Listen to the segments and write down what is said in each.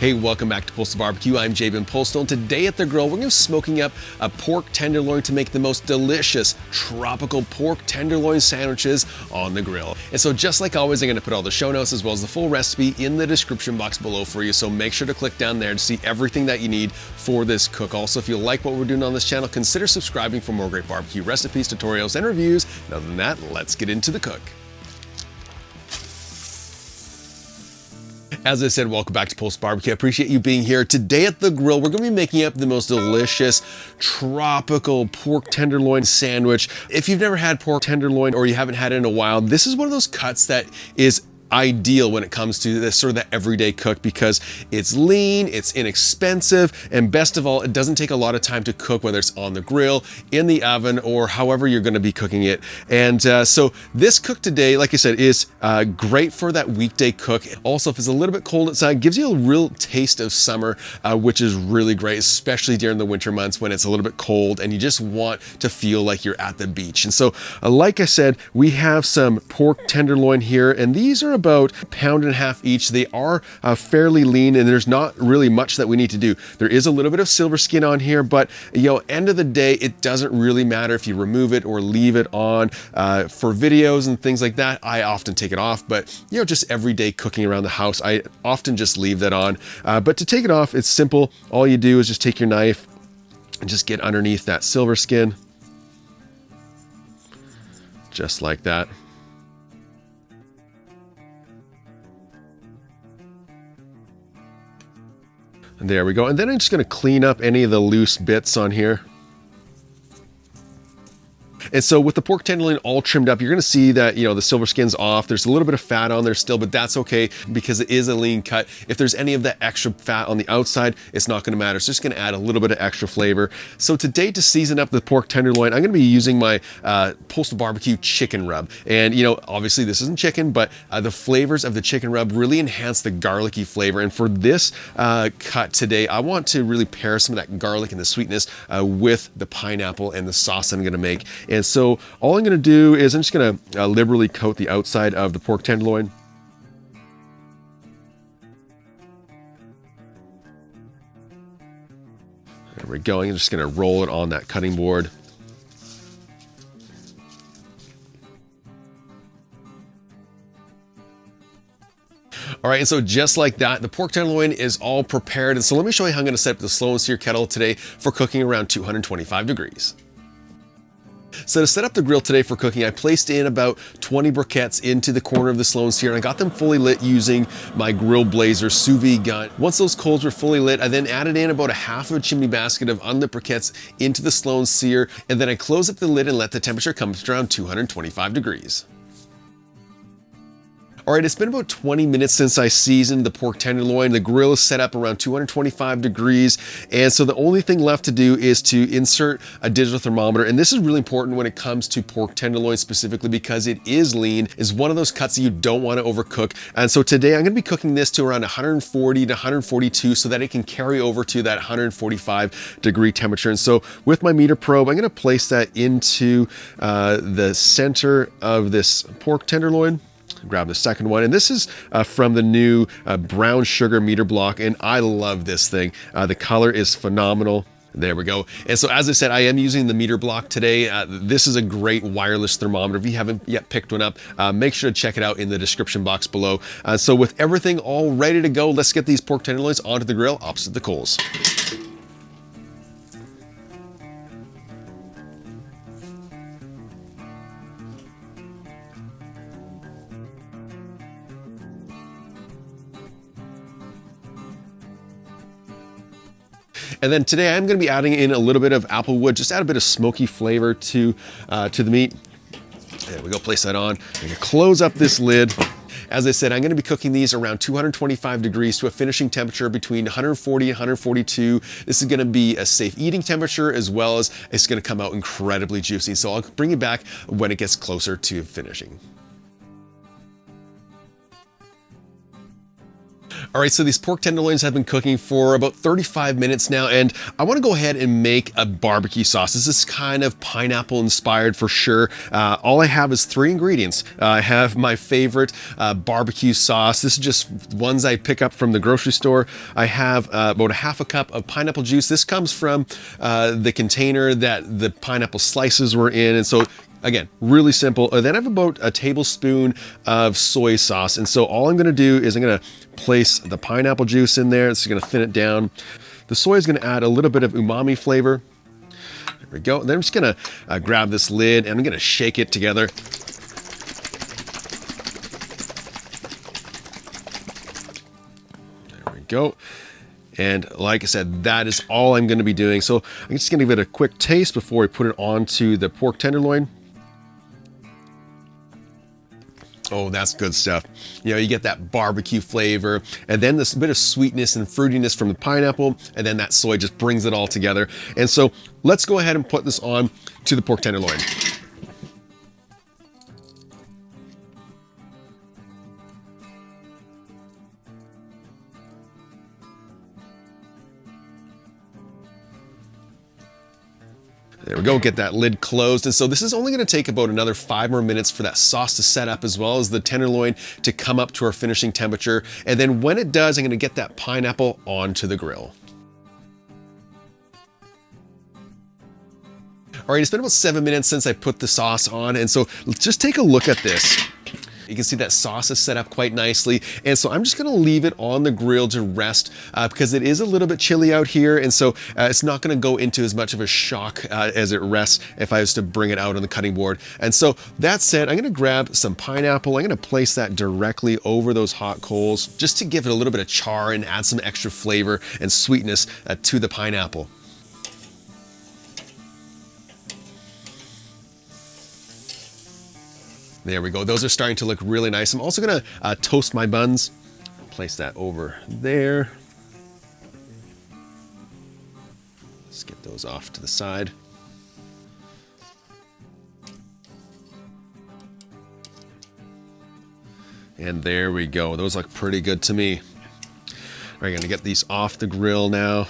Hey, welcome back to Postal Barbecue. I'm Postal, and today at the grill, we're going to be smoking up a pork tenderloin to make the most delicious tropical pork tenderloin sandwiches on the grill. And so just like always, I'm going to put all the show notes as well as the full recipe in the description box below for you. So make sure to click down there to see everything that you need for this cook. Also, if you like what we're doing on this channel, consider subscribing for more great barbecue recipes, tutorials, and reviews. And other than that, let's get into the cook. As I said, welcome back to Postal Barbecue. I appreciate you being here. Today at the grill, we're going to be making up the most delicious tropical pork tenderloin sandwich. If you've never had pork tenderloin or you haven't had it in a while, this is one of those cuts that is ideal when it comes to this sort of that everyday cook because it's lean, it's inexpensive, and best of all, it doesn't take a lot of time to cook, whether it's on the grill, in the oven, or however you're going to be cooking it. And so this cook today, like I said, is great for that weekday cook. Also, if it's a little bit cold outside, gives you a real taste of summer, which is really great, especially during the winter months when it's a little bit cold and you just want to feel like you're at the beach. And so, like I said, we have some pork tenderloin here, and these are about 1.5 pounds each. They are fairly lean, and there's not really much that we need to do. There is a little bit of silver skin on here, but end of the day, it doesn't really matter if you remove it or leave it on. For videos and things like that, I often take it off, but just everyday cooking around the house, I often just leave that on. But to take it off, it's simple. All you do is just take your knife and just get underneath that silver skin, just like that. And there we go. And then I'm just going to clean up any of the loose bits on here. And so with the pork tenderloin all trimmed up, you're going to see that, the silver skin's off. There's a little bit of fat on there still, but that's okay because it is a lean cut. If there's any of that extra fat on the outside, it's not going to matter. It's just going to add a little bit of extra flavor. So today, to season up the pork tenderloin, I'm going to be using my Postal Barbecue chicken rub. And, obviously this isn't chicken, but the flavors of the chicken rub really enhance the garlicky flavor. And for this cut today, I want to really pair some of that garlic and the sweetness with the pineapple and the sauce I'm going to make. And so all I'm going to do is I'm just going to liberally coat the outside of the pork tenderloin. There we go. I'm just going to roll it on that cutting board. All right, and so just like that, the pork tenderloin is all prepared. And so let me show you how I'm going to set up the slow and sear kettle today for cooking around 225 degrees. So to set up the grill today for cooking, I placed in about 20 briquettes into the corner of the slow and sear, and I got them fully lit using my Grill Blazer sous vide gun. Once those coals were fully lit, I then added in about 1/2 of a chimney basket of unlit briquettes into the slow and sear, and then I closed up the lid and let the temperature come to around 225 degrees. All right, it's been about 20 minutes since I seasoned the pork tenderloin. The grill is set up around 225 degrees. And so the only thing left to do is to insert a digital thermometer. And this is really important when it comes to pork tenderloin specifically because it is lean. It's one of those cuts that you don't want to overcook. And so today I'm going to be cooking this to around 140 to 142 so that it can carry over to that 145 degree temperature. And so with my meter probe, I'm going to place that into the center of this pork tenderloin. Grab the second one, and this is from the new brown sugar meter block, and I love this thing. The color is phenomenal. There we go. And so as I said, I am using the meter block today. This is a great wireless thermometer. If you haven't yet picked one up, make sure to check it out in the description box below. So with everything all ready to go, let's get these pork tenderloins onto the grill opposite the coals. And then today I'm going to be adding in a little bit of apple wood, just add a bit of smoky flavor to the meat. There we go, place that on. I'm going to close up this lid. As I said, I'm going to be cooking these around 225 degrees to a finishing temperature between 140 and 142. This is going to be a safe eating temperature as well as it's going to come out incredibly juicy. So I'll bring it back when it gets closer to finishing. All right, so these pork tenderloins have been cooking for about 35 minutes now, and I want to go ahead and make a barbecue sauce. This is kind of pineapple inspired for sure. All I have is 3 ingredients. I have my favorite barbecue sauce. This is just ones I pick up from the grocery store. I have about 1/2 cup of pineapple juice. This comes from the container that the pineapple slices were in, and so again, really simple. Then I have about a tablespoon of soy sauce. And so all I'm gonna do is I'm gonna place the pineapple juice in there. It's gonna thin it down. The soy is gonna add a little bit of umami flavor. There we go. Then I'm just gonna grab this lid and I'm gonna shake it together. There we go. And like I said, that is all I'm gonna be doing. So I'm just gonna give it a quick taste before we put it onto the pork tenderloin. Oh, that's good stuff. You know, you get that barbecue flavor and then this bit of sweetness and fruitiness from the pineapple, and then that soy just brings it all together. And so let's go ahead and put this on to the pork tenderloin. There we go, get that lid closed. And so this is only gonna take about another 5 more minutes for that sauce to set up, as well as the tenderloin to come up to our finishing temperature. And then when it does, I'm gonna get that pineapple onto the grill. All right, it's been about 7 minutes since I put the sauce on. And so let's just take a look at this. You can see that sauce is set up quite nicely. And so I'm just gonna leave it on the grill to rest because it is a little bit chilly out here. And so it's not gonna go into as much of a shock as it rests if I was to bring it out on the cutting board. And so that said, I'm gonna grab some pineapple. I'm gonna place that directly over those hot coals just to give it a little bit of char and add some extra flavor and sweetness to the pineapple. There we go. Those are starting to look really nice. I'm also gonna toast my buns. Place that over there. Let's get those off to the side. And there we go. Those look pretty good to me. All right, gonna get these off the grill now.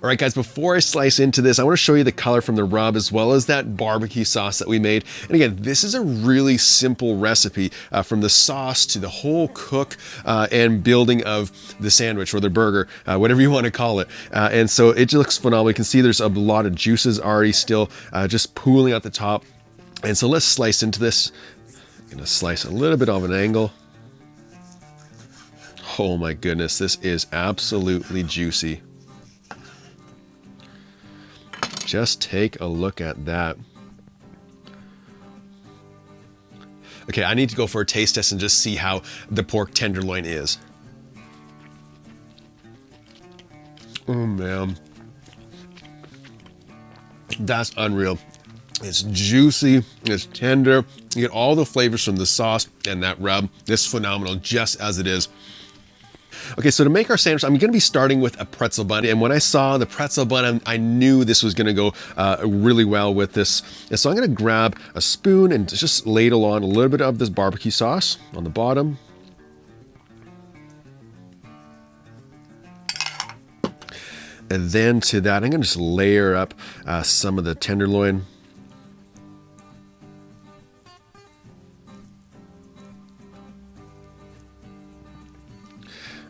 All right, guys, before I slice into this, I want to show you the color from the rub as well as that barbecue sauce that we made. And again, this is a really simple recipe from the sauce to the whole cook and building of the sandwich or the burger, whatever you want to call it. And so it just looks phenomenal. You can see there's a lot of juices already still just pooling at the top. And so let's slice into this. I'm gonna slice a little bit of an angle. Oh my goodness, this is absolutely juicy. Just take a look at that. Okay, I need to go for a taste test and just see how the pork tenderloin is. Oh man, that's unreal. It's juicy, it's tender. You get all the flavors from the sauce and that rub. It's phenomenal just as it is. Okay, so to make our sandwich, I'm gonna be starting with a pretzel bun. And when I saw the pretzel bun, I knew this was gonna go really well with this. And so I'm gonna grab a spoon and just ladle on a little bit of this barbecue sauce on the bottom. And then to that, I'm gonna just layer up some of the tenderloin.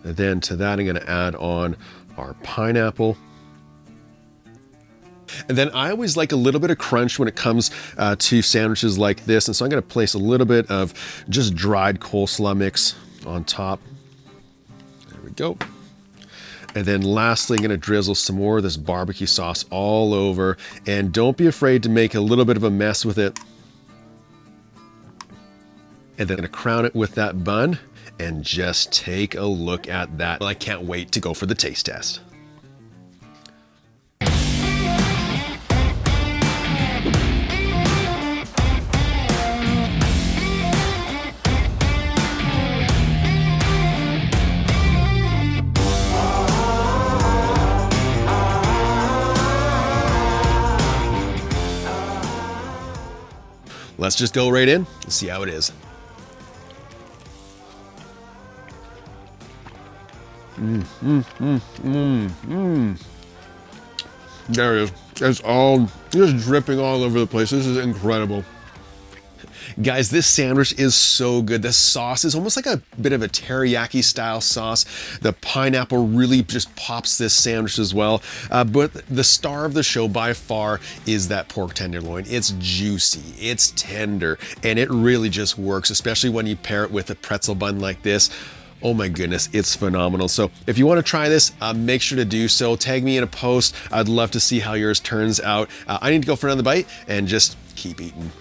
And then to that, I'm gonna add on our pineapple. And then I always like a little bit of crunch when it comes to sandwiches like this. And so I'm gonna place a little bit of just dried coleslaw mix on top. There we go. And then lastly, I'm gonna drizzle some more of this barbecue sauce all over. And don't be afraid to make a little bit of a mess with it. And then I'm gonna crown it with that bun. And just take a look at that. Well, I can't wait to go for the taste test. Let's just go right in and see how it is. There it is. It's all just dripping all over the place. This is incredible. Guys, this sandwich is so good. The sauce is almost like a bit of a teriyaki style sauce. The pineapple really just pops this sandwich as well. But the star of the show by far is that pork tenderloin. It's juicy, it's tender, and it really just works, especially when you pair it with a pretzel bun like this. Oh my goodness, it's phenomenal. So if you want to try this, make sure to do so. Tag me in a post. I'd love to see how yours turns out. I need to go for another bite and just keep eating.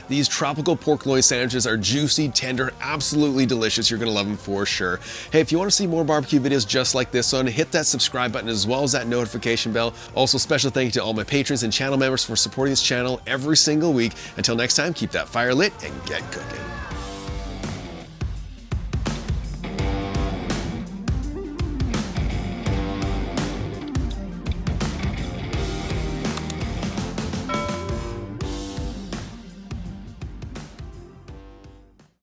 These tropical pork loin sandwiches are juicy, tender, absolutely delicious. You're gonna love them for sure. Hey, if you wanna see more barbecue videos just like this one, hit that subscribe button as well as that notification bell. Also, special thank you to all my patrons and channel members for supporting this channel every single week. Until next time, keep that fire lit and get cooking.